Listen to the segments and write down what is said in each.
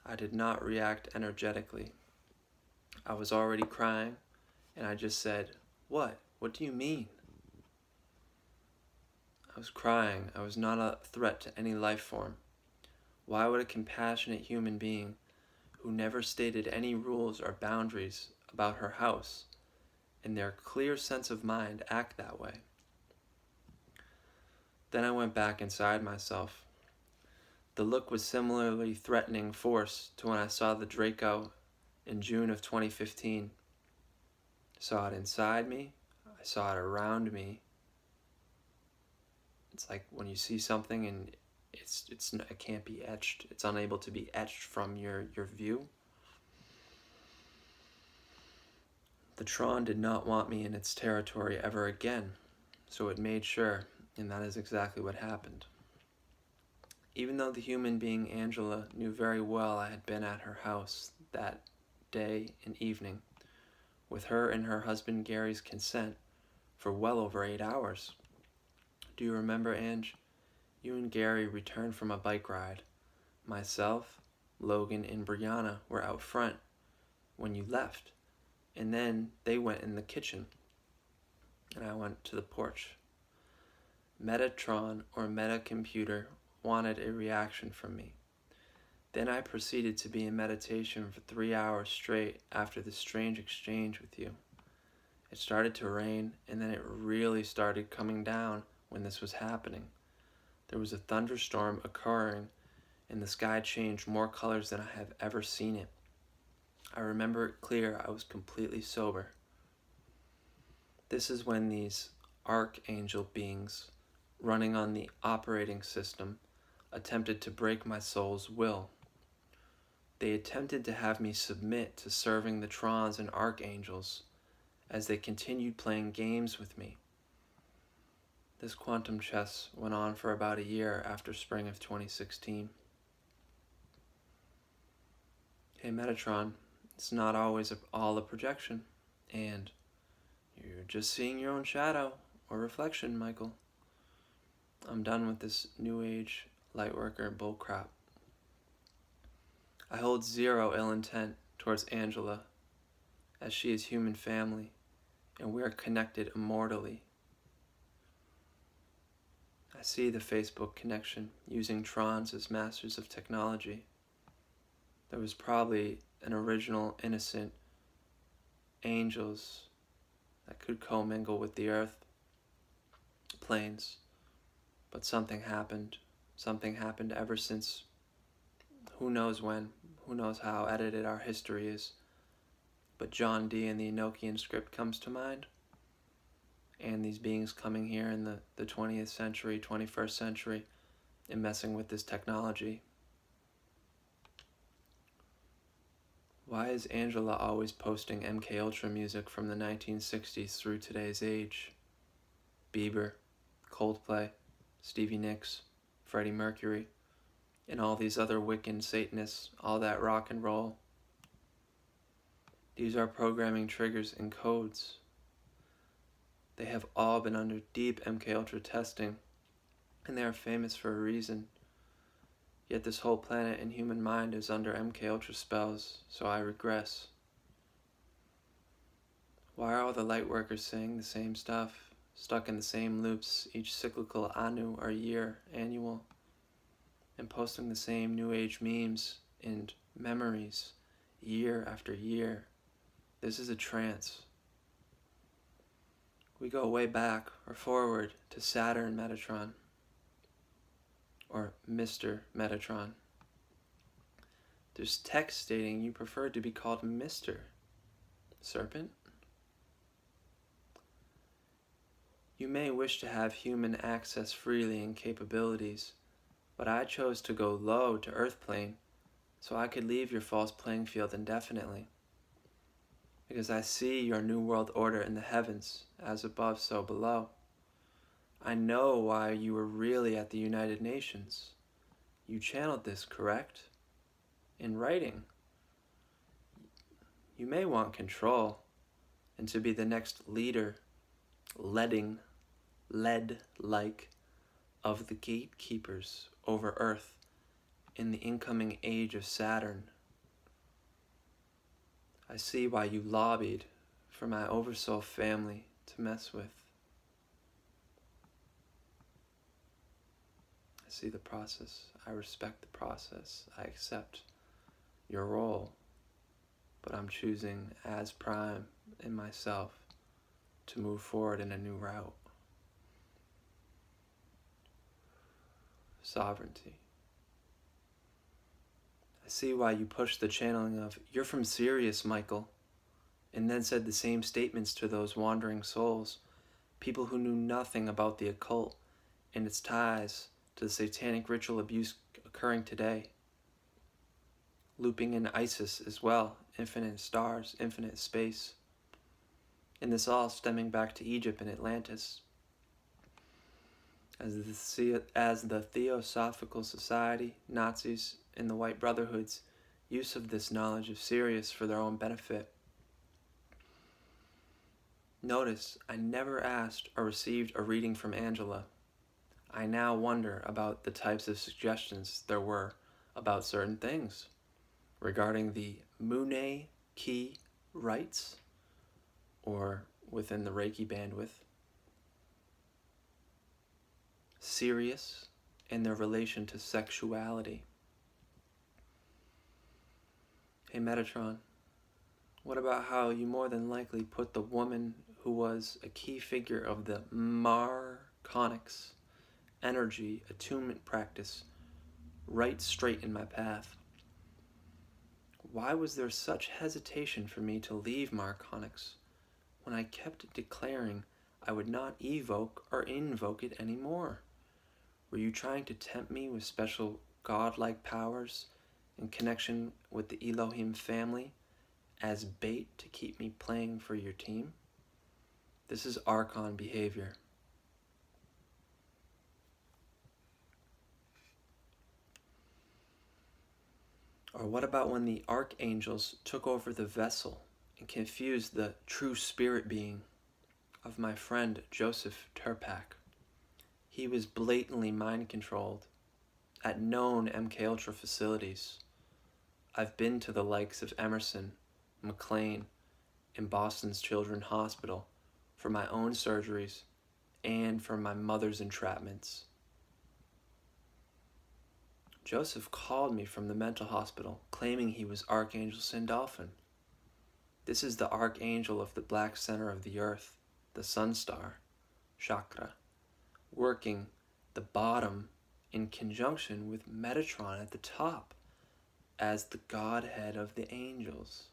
I did not react energetically. I was already crying, and I just said, "What? What do you mean?" I was crying. I was not a threat to any life form. Why would a compassionate human being who never stated any rules or boundaries about her house in their clear sense of mind act that way? Then I went back inside myself. The look was similarly threatening force to when I saw the Draco in June of 2015. I saw it inside me. I saw it around me. It's like when you see something and it can't be etched. It's unable to be etched from your view. The Tron did not want me in its territory ever again, so it made sure, and that is exactly what happened. Even though the human being Angela knew very well I had been at her house that day and evening, with her and her husband Gary's consent, for well over 8 hours. Do you remember, Ange? You and Gary returned from a bike ride. Myself, Logan, and Brianna were out front when you left, and then they went in the kitchen, and I went to the porch. Metatron, or metacomputer, wanted a reaction from me. Then I proceeded to be in meditation for 3 hours straight after this strange exchange with you. It started to rain, and then it really started coming down when this was happening. There was a thunderstorm occurring, and the sky changed more colors than I have ever seen it. I remember it clear. I was completely sober. This is when these archangel beings, running on the operating system, attempted to break my soul's will. They attempted to have me submit to serving the Trons and archangels as they continued playing games with me. This quantum chess went on for about a year after spring of 2016. Hey Metatron, it's not always all a projection, and you're just seeing your own shadow or reflection, Michael. I'm done with this New Age lightworker bullcrap. I hold zero ill intent towards Angela, as she is human family, and we are connected immortally. I see the Facebook connection using Trons as masters of technology. There was probably an original innocent angels that could commingle with the earth planes, but something happened. Something happened ever since, who knows when, who knows how edited our history is, but John Dee and the Enochian script comes to mind, and these beings coming here in the 20th century, 21st century, and messing with this technology. Why is Angela always posting MKUltra music from the 1960s through today's age? Bieber, Coldplay, Stevie Nicks, Freddie Mercury, and all these other Wiccan Satanists, all that rock and roll. These are programming triggers and codes. They have all been under deep MKUltra testing, and they are famous for a reason. Yet this whole planet and human mind is under MKUltra spells, so I regress. Why are all the lightworkers saying the same stuff, stuck in the same loops each cyclical anu or year, annual, and posting the same New Age memes and memories year after year? This is a trance. We go way back or forward to Saturn Metatron, or Mr. Metatron. There's text stating you prefer to be called Mr. Sir-pent. You may wish to have human access freely and capabilities, but I chose to go low to Earth plane so I could leave your false playing field indefinitely. Because I see your new world order in the heavens, as above, so below. I know why you were really at the United Nations. You channeled this, correct? In writing. You may want control, and to be the next leader, led-like, of the gatekeepers over Earth in the incoming age of Saturn, I see why you lobbied for my oversoul family to mess with. I see the process. I respect the process. I accept your role. But I'm choosing as prime in myself to move forward in a new route. Sovereignty. I see why you pushed the channeling of, "You're from Sirius, Michael," and then said the same statements to those wandering souls, people who knew nothing about the occult and its ties to the satanic ritual abuse occurring today. Looping in Isis as well, infinite stars, infinite space. And this all stemming back to Egypt and Atlantis. As the Theosophical Society, Nazis, and the White Brotherhood's use of this knowledge of Sirius for their own benefit. Notice, I never asked or received a reading from Angela. I now wonder about the types of suggestions there were about certain things regarding the Mune Ki rights, or within the Reiki bandwidth, Sirius, and their relation to sexuality. Hey Metatron, what about how you more than likely put the woman who was a key figure of the Marconics energy attunement practice right straight in my path? Why was there such hesitation for me to leave Marconics when I kept declaring I would not evoke or invoke it anymore? Were you trying to tempt me with special godlike powers in connection with the Elohim family as bait to keep me playing for your team? This is Archon behavior. Or what about when the archangels took over the vessel and confused the true spirit being of my friend Joseph Turpak? He was blatantly mind-controlled at known MKUltra facilities. I've been to the likes of Emerson, McLean, and Boston's Children's Hospital for my own surgeries and for my mother's entrapments. Joseph called me from the mental hospital, claiming he was Archangel Sandalphon. This is the archangel of the black center of the earth, the sun star, chakra, working the bottom in conjunction with Metatron at the top as the godhead of the angels.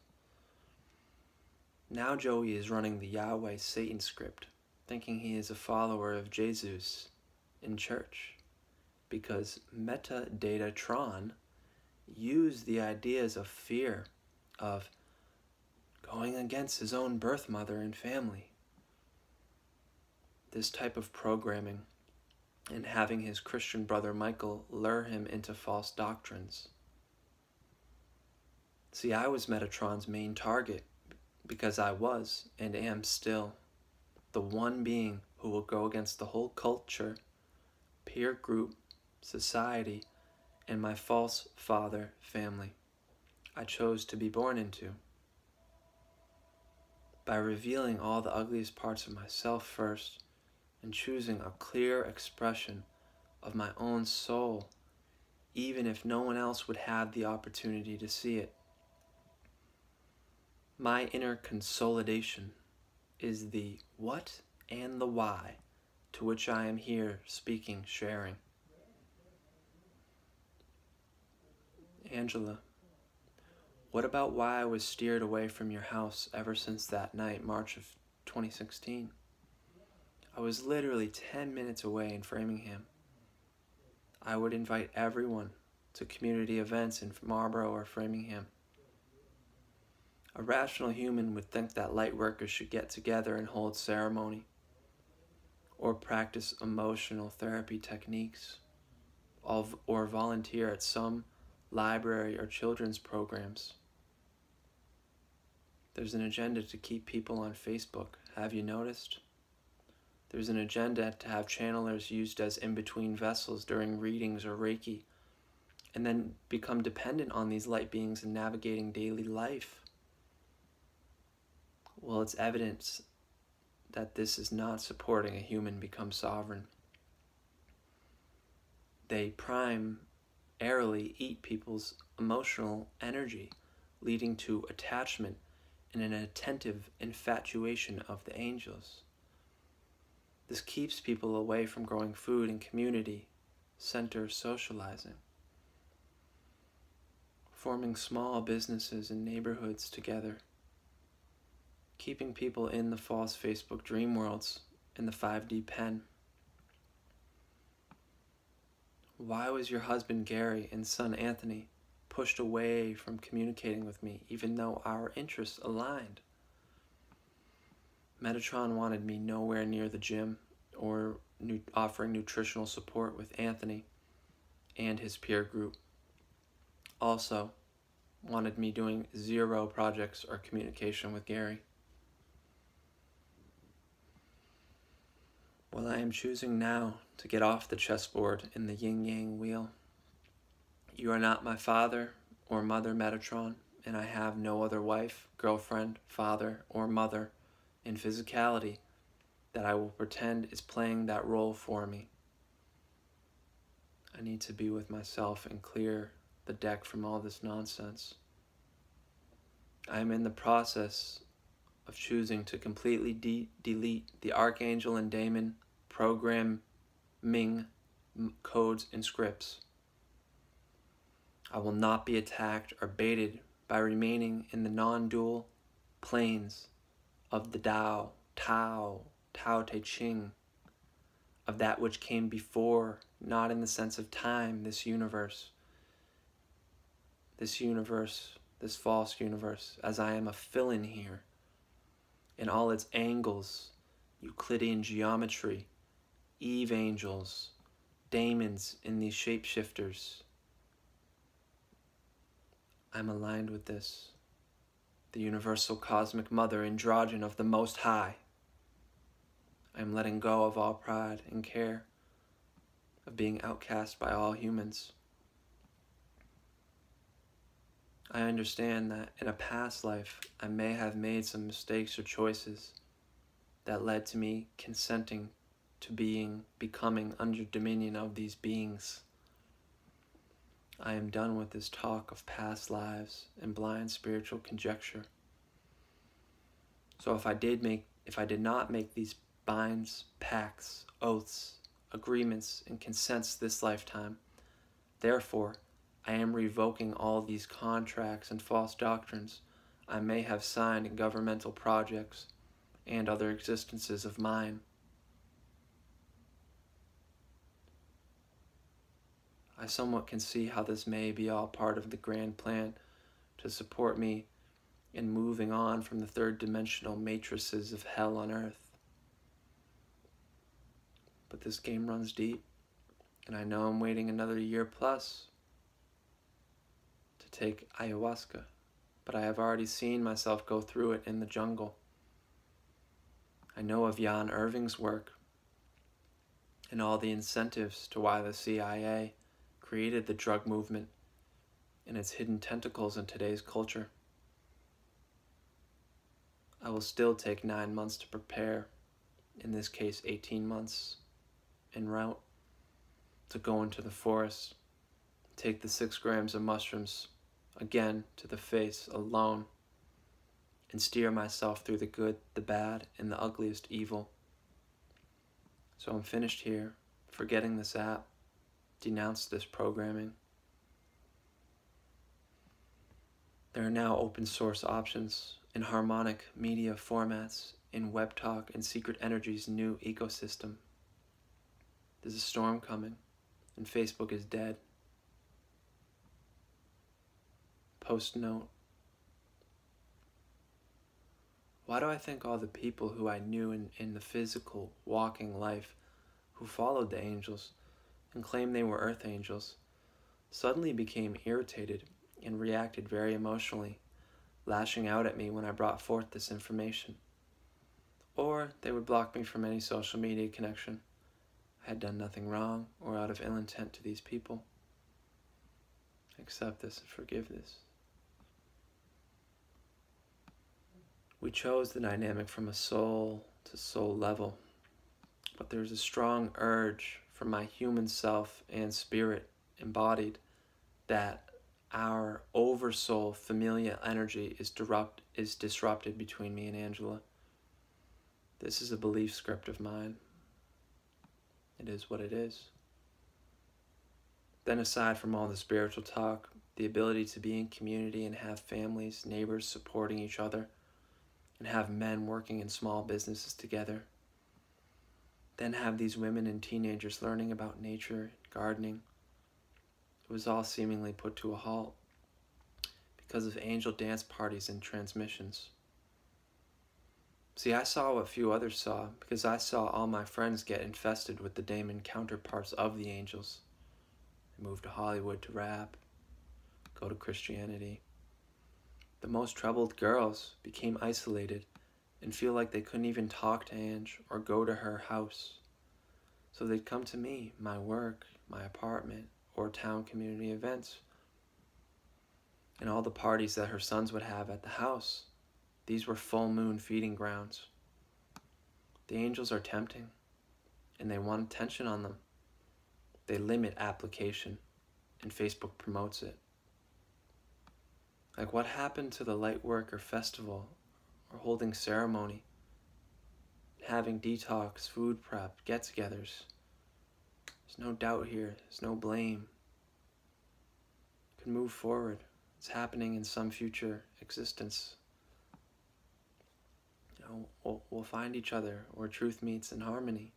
Now Joey is running the Yahweh Satan script, thinking he is a follower of Jesus in church, because Metatron used the ideas of fear, of going against his own birth mother and family. This type of programming and having his Christian brother Michael lure him into false doctrines. See, I was Metatron's main target because I was, and am still, the one being who will go against the whole culture, peer group, society, and my false father family I chose to be born into. By revealing all the ugliest parts of myself first, and choosing a clear expression of my own soul, even if no one else would have the opportunity to see it. My inner consolidation is the what and the why to which I am here speaking, sharing. Angela, what about why I was steered away from your house ever since that night, March of 2016? I was literally 10 minutes away in Framingham. I would invite everyone to community events in Marlborough or Framingham. A rational human would think that light workers should get together and hold ceremony, or practice emotional therapy techniques, or volunteer at some library or children's programs. There's an agenda to keep people on Facebook. Have you noticed? There's an agenda to have channelers used as in-between vessels during readings or Reiki, and then become dependent on these light beings in navigating daily life. Well, it's evidence that this is not supporting a human become sovereign. They primarily eat people's emotional energy, leading to attachment and an attentive infatuation of the angels. This keeps people away from growing food and community center socializing, forming small businesses and neighborhoods together, keeping people in the false Facebook dream worlds in the 5D pen. Why was your husband Gary and son Anthony pushed away from communicating with me even though our interests aligned? Metatron wanted me nowhere near the gym or offering nutritional support with Anthony and his peer group. Also, wanted me doing 0 projects or communication with Gary. Well, I am choosing now to get off the chessboard in the yin-yang wheel. You are not my father or mother, Metatron, and I have no other wife, girlfriend, father, or mother in physicality that I will pretend is playing that role for me. I need to be with myself and clear the deck from all this nonsense. I am in the process of choosing to completely delete the Archangel and Daemon programming codes and scripts. I will not be attacked or baited by remaining in the non-dual planes of the Tao Te Ching, of that which came before, not in the sense of time, this false universe, as I am a fill-in here, in all its angles, Euclidean geometry, Eve angels, daemons in these shapeshifters. I'm aligned with this, the universal cosmic mother androgen of the Most High. I am letting go of all pride and care of being outcast by all humans. I understand that in a past life, I may have made some mistakes or choices that led to me consenting to becoming under dominion of these beings. I am done with this talk of past lives and blind spiritual conjecture. So if I did not make these binds, pacts, oaths, agreements, and consents this lifetime, therefore, I am revoking all these contracts and false doctrines I may have signed in governmental projects and other existences of mine. I somewhat can see how this may be all part of the grand plan to support me in moving on from the third-dimensional matrices of hell on earth. But this game runs deep, and I know I'm waiting another year plus to take ayahuasca, but I have already seen myself go through it in the jungle. I know of Jan Irving's work and all the incentives to why the CIA created the drug movement and its hidden tentacles in today's culture. I will still take 9 months to prepare, in this case 18 months, en route to go into the forest, take the 6 grams of mushrooms again to the face alone, and steer myself through the good, the bad, and the ugliest evil. So I'm finished here, forgetting this app, denounce this programming. There are now open source options in harmonic media formats in WebTalk and Secret Energy's new ecosystem. There's a storm coming, and Facebook is dead. Post note. Why do I think all the people who I knew in the physical, walking life, who followed the angels and claimed they were earth angels, suddenly became irritated and reacted very emotionally, lashing out at me when I brought forth this information? Or they would block me from any social media connection. I had done nothing wrong or out of ill intent to these people. Accept this and forgive this. We chose the dynamic from a soul to soul level, but there's a strong urge from my human self and spirit embodied that our oversoul familial energy is disrupted between me and Angela. This is a belief script of mine. It is what it is. Then aside from all the spiritual talk, the ability to be in community and have families, neighbors supporting each other, and have men working in small businesses together. Then have these women and teenagers learning about nature, gardening. It was all seemingly put to a halt because of angel dance parties and transmissions. See, I saw what few others saw because I saw all my friends get infested with the daemon counterparts of the angels. They moved to Hollywood to rap, go to Christianity. The most troubled girls became isolated and feel like they couldn't even talk to Ange or go to her house. So they'd come to me, my work, my apartment, or town community events. And all the parties that her sons would have at the house, these were full moon feeding grounds. The angels are tempting, and they want attention on them. They limit application, and Facebook promotes it. Like what happened to the Lightworker Festival, or holding ceremony, having detox, food prep, get-togethers. There's no doubt here, there's no blame. You can move forward. It's happening in some future existence. We'll find each other where truth meets in harmony.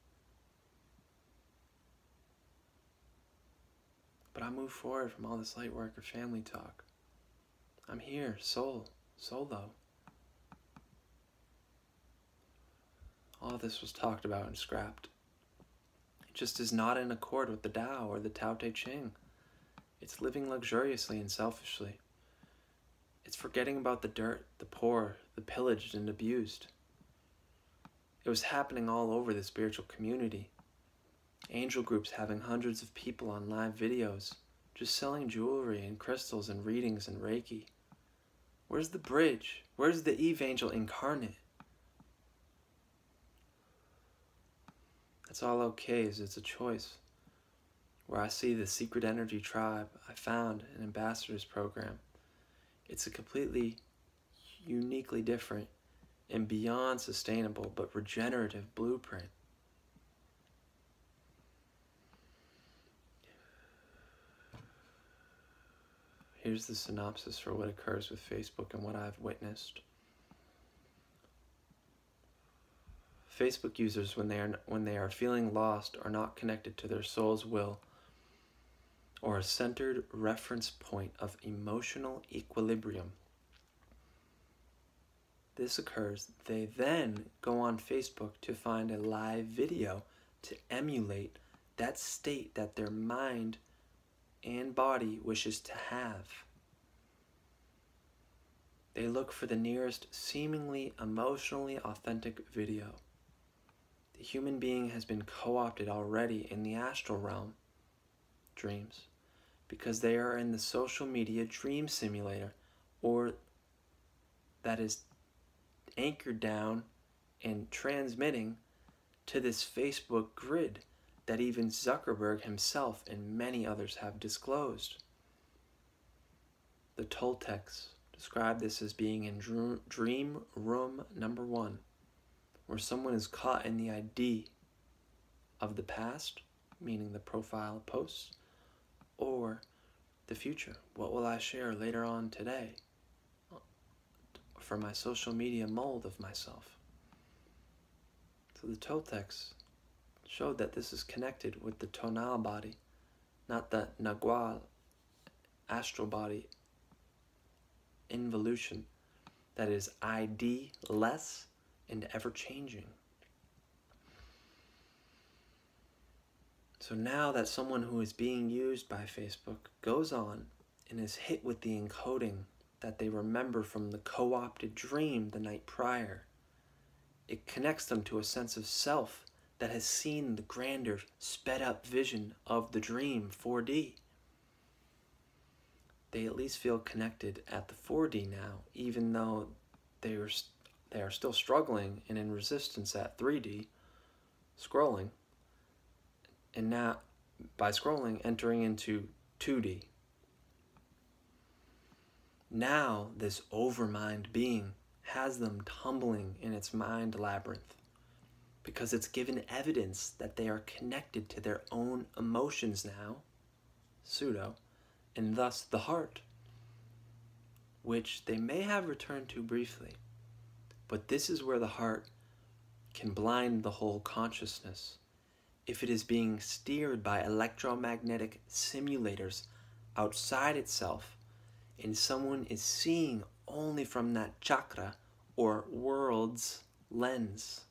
But I move forward from all this light work or family talk. I'm here, solo. All of this was talked about and scrapped. It just is not in accord with the Tao or the Tao Te Ching. It's living luxuriously and selfishly. It's forgetting about the dirt, the poor, the pillaged and abused. It was happening all over the spiritual community. Angel groups having hundreds of people on live videos, just selling jewelry and crystals and readings and Reiki. Where's the bridge? Where's the Eve Angel incarnate? That's all okay, is it's a choice. Where I see the secret energy tribe, I found an ambassadors program. It's a completely, uniquely different and beyond sustainable but regenerative blueprint. Here's the synopsis for what occurs with Facebook and what I've witnessed. Facebook users, when they are feeling lost or not connected to their soul's will or a centered reference point of emotional equilibrium, this occurs, they then go on Facebook to find a live video to emulate that state that their mind and body wishes to have. They look for the nearest seemingly emotionally authentic video. The human being has been co-opted already in the astral realm, dreams, because they are in the social media dream simulator, or that is anchored down and transmitting to this Facebook grid that even Zuckerberg himself and many others have disclosed. The Toltecs describe this as being in dream room number 1, where someone is caught in the ID of the past, meaning the profile posts, or the future. What will I share later on today for my social media mold of myself? So the Toltecs showed that this is connected with the tonal body, not the nagual astral body involution that is ID-less and ever-changing. So now that someone who is being used by Facebook goes on and is hit with the encoding that they remember from the co-opted dream the night prior, it connects them to a sense of self that has seen the grander, sped-up vision of the dream 4D. They at least feel connected at the 4D now, even though they're they are still struggling and in resistance at 3D, scrolling, and now by scrolling entering into 2D. Now this overmind being has them tumbling in its mind labyrinth because it's given evidence that they are connected to their own emotions now, pseudo, and thus the heart, which they may have returned to briefly. But this is where the heart can blind the whole consciousness if it is being steered by electromagnetic simulators outside itself, and someone is seeing only from that chakra or world's lens.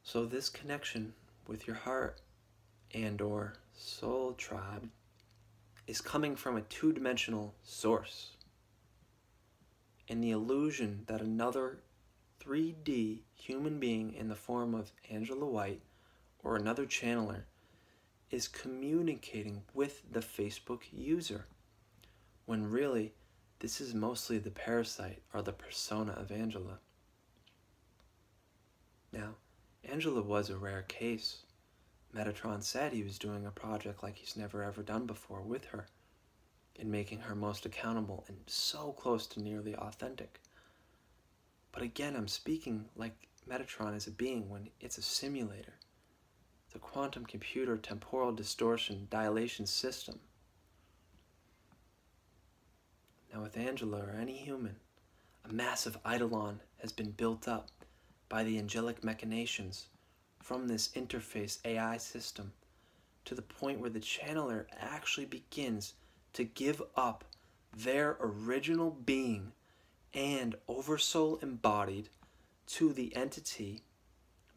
So this connection with your heart and or soul tribe is coming from a two-dimensional source. And the illusion that another 3D human being in the form of Angela White or another channeler is communicating with the Facebook user, when really this is mostly the parasite or the persona of Angela. Now, Angela was a rare case. Metatron said he was doing a project like he's never ever done before with her, in making her most accountable and so close to nearly authentic. But again, I'm speaking like Metatron is a being when it's a simulator. The quantum computer temporal distortion dilation system. Now with Angela or any human, a massive eidolon has been built up by the angelic machinations from this interface AI system to the point where the channeler actually begins to give up their original being and oversoul embodied to the entity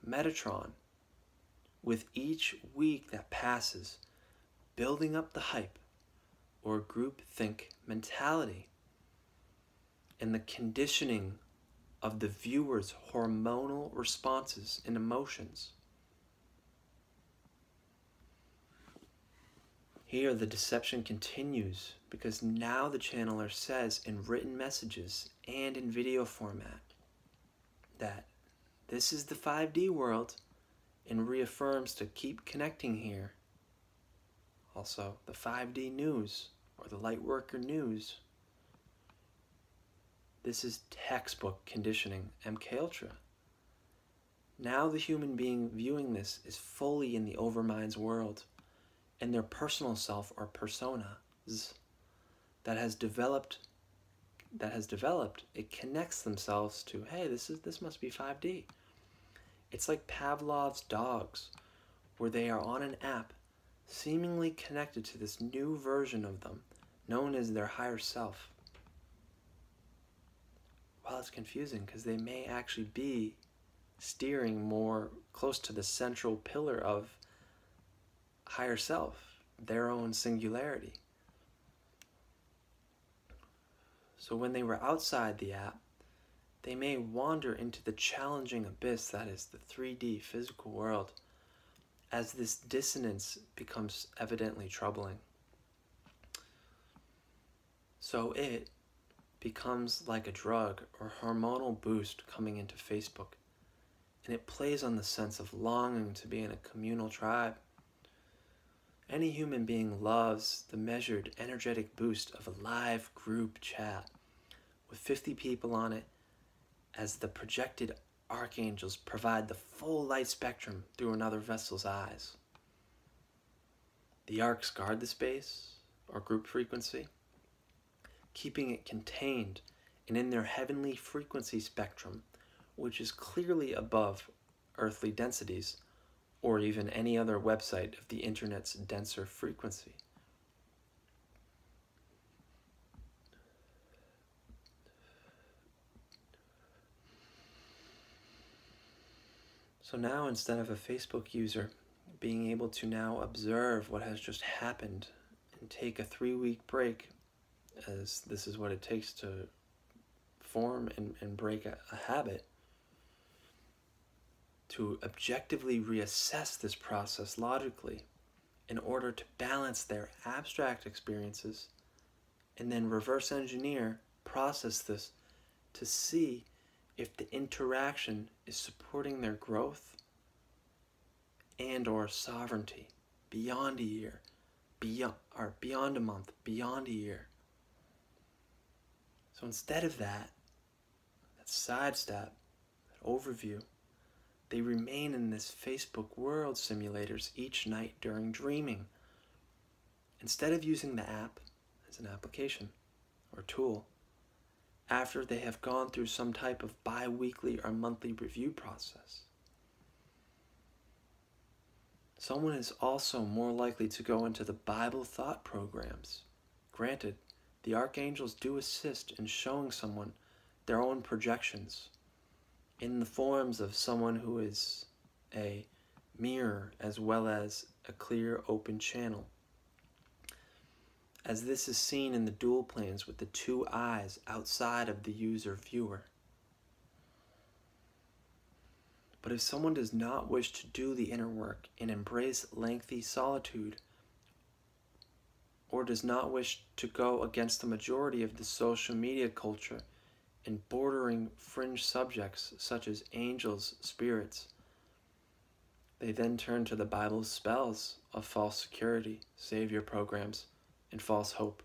Metatron, with each week that passes building up the hype or groupthink mentality and the conditioning of the viewer's hormonal responses and emotions. Here the deception continues because now the channeler says in written messages and in video format that this is the 5D world and reaffirms to keep connecting here. Also, the 5D news or the Lightworker news. This is textbook conditioning MK Ultra. Now the human being viewing this is fully in the overmind's world, and their personal self or personas that has developed, it connects themselves to, hey, this must be 5D. It's like Pavlov's dogs, where they are on an app seemingly connected to this new version of them, known as their higher self. Well, it's confusing because they may actually be steering more close to the central pillar of higher self, their own singularity. So when they were outside the app, they may wander into the challenging abyss that is the 3D physical world, as this dissonance becomes evidently troubling. So it becomes like a drug or hormonal boost coming into Facebook, and it plays on the sense of longing to be in a communal tribe. Any human being loves the measured energetic boost of a live group chat with 50 people on it, as the projected archangels provide the full light spectrum through another vessel's eyes. The arcs guard the space or group frequency, keeping it contained and in their heavenly frequency spectrum, which is clearly above earthly densities or even any other website of the internet's denser frequency. So now, instead of a Facebook user being able to now observe what has just happened and take a 3-week break, as this is what it takes to form and break a habit, to objectively reassess this process logically in order to balance their abstract experiences and then reverse engineer process this to see if the interaction is supporting their growth and or sovereignty beyond a year, beyond a month, beyond a year. So instead of that sidestep, that overview, they remain in this Facebook world simulators each night during dreaming. Instead of using the app as an application or tool, after they have gone through some type of bi-weekly or monthly review process. Someone is also more likely to go into the Bible thought programs. Granted, the archangels do assist in showing someone their own projections in the forms of someone who is a mirror as well as a clear open channel. As this is seen in the dual planes with the two eyes outside of the user-viewer. But if someone does not wish to do the inner work and embrace lengthy solitude, or does not wish to go against the majority of the social media culture in bordering fringe subjects such as angels, spirits, they then turn to the Bible's spells of false security, savior programs, and false hope.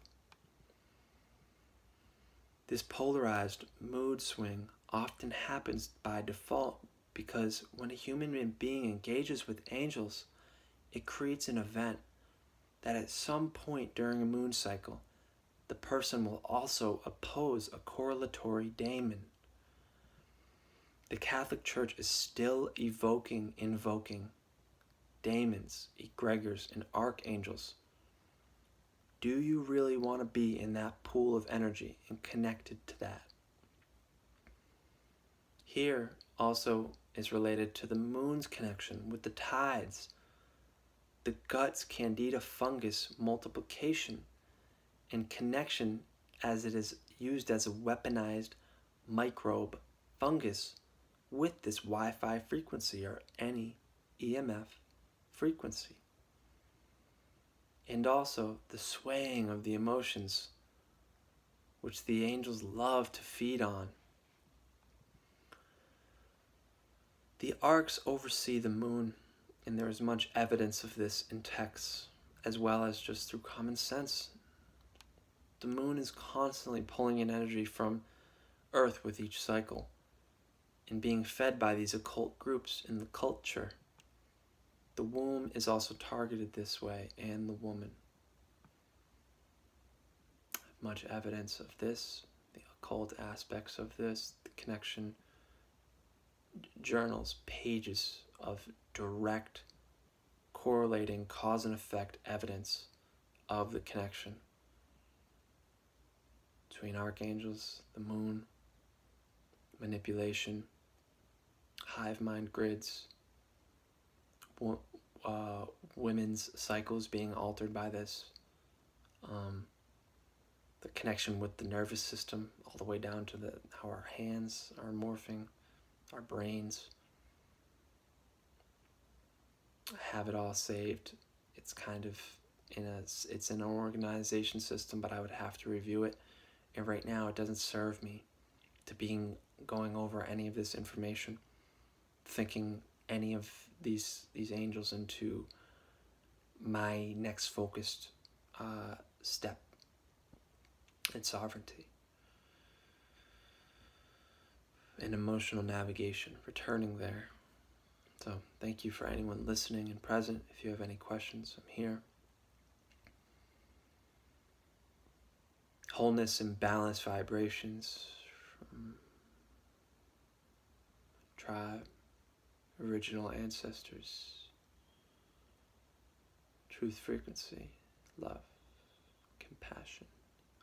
This polarized mood swing often happens by default because when a human being engages with angels, it creates an event that at some point during a moon cycle, the person will also oppose a correlatory daemon. The Catholic Church is still invoking daemons, egregors, and archangels. Do you really want to be in that pool of energy and connected to that? Here also is related to the moon's connection with the tides, the gut's candida fungus multiplication, and connection as it is used as a weaponized microbe fungus with this Wi-Fi frequency or any EMF frequency. And also the swaying of the emotions, which the angels love to feed on. The arcs oversee the moon, and there is much evidence of this in texts, as well as just through common sense. The moon is constantly pulling in energy from Earth with each cycle, and being fed by these occult groups in the culture. The womb is also targeted this way, and the woman. Much evidence of this, the occult aspects of this, the connection, journals, pages of direct correlating cause and effect evidence of the connection between archangels, the moon, manipulation, hive mind grids, women's cycles being altered by this, the connection with the nervous system all the way down to how our hands are morphing, our brains. I have it all saved. It's kind of it's in an organization system, but I would have to review it. And right now it doesn't serve me to going over any of this information, thinking any of these angels into my next focused step in sovereignty and emotional navigation, returning there. So thank you for anyone listening and present. If you have any questions, I'm here. Wholeness and balanced vibrations from tribe, original ancestors, truth frequency, love, compassion,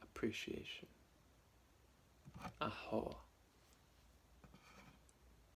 appreciation. Aho.